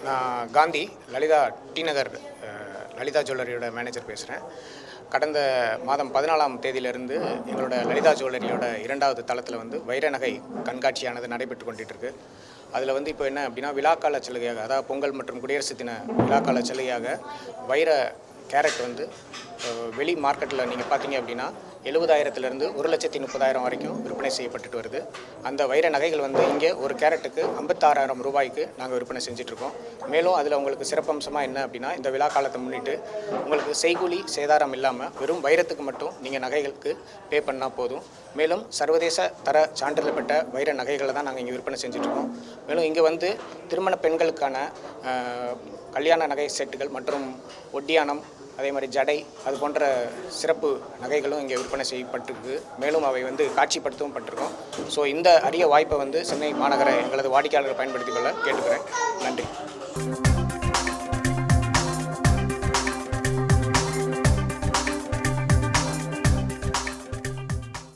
நான் காந்தி லலிதா டி நகர் லலிதா ஜுவல்லரியோட மேனேஜர் பேசுகிறேன். கடந்த மாதம் 14ஆம் தேதியிலிருந்து எங்களோட லலிதா ஜுவல்லரியோட 2வது தளத்தில் வைர நகை கண்காட்சியானது நடைபெற்று கொண்டிருக்கு. அதில் இப்போ என்ன அப்படின்னா, விழாக்கால சலுகையாக, அதாவது பொங்கல் மற்றும் குடியரசு தின விழாக்கால சலுகையாக வைர கேரட் வெளி மார்க்கெட்டில் நீங்கள் பார்த்தீங்க அப்படின்னா 70,000லேருந்து 1,30,000 வரைக்கும் விற்பனை செய்யப்பட்டுட்டு வருது. அந்த வைர நகைகள் இங்கே ஒரு கேரட்டுக்கு 56,000 ரூபாய்க்கு நாங்கள் விற்பனை செஞ்சிட்ருக்கோம். மேலும் அதில் உங்களுக்கு சிறப்பம்சமாக என்ன அப்படின்னா, இந்த விழா காலத்தை முன்னிட்டு உங்களுக்கு செய்கூலி சேதாரம் இல்லாமல் வெறும் வைரத்துக்கு மட்டும் நீங்கள் நகைகளுக்கு பே பண்ணால் போதும். மேலும் சர்வதேச தர சான்றிதழ் பெற்ற வைர நகைகளை தான் நாங்கள் இங்கே விற்பனை செஞ்சிட்ருக்கோம். மேலும் இங்கே திருமண பெண்களுக்கான கல்யாண நகை செட்டுகள் மற்றும் ஒட்டியானம், அதே மாதிரி ஜடை, அது போன்ற சிறப்பு நகைகளும் இங்கே விற்பனை செய்யப்பட்டிருக்கு. மேலும் அவை காட்சிப்படுத்தவும் பட்டிருக்கோம். ஸோ இந்த அரிய வாய்ப்பை சென்னை மாநகர எங்களது வாடிக்கையாளர்கள் பயன்படுத்திக் கொள்ள கேட்டுக்கிறேன். நன்றி.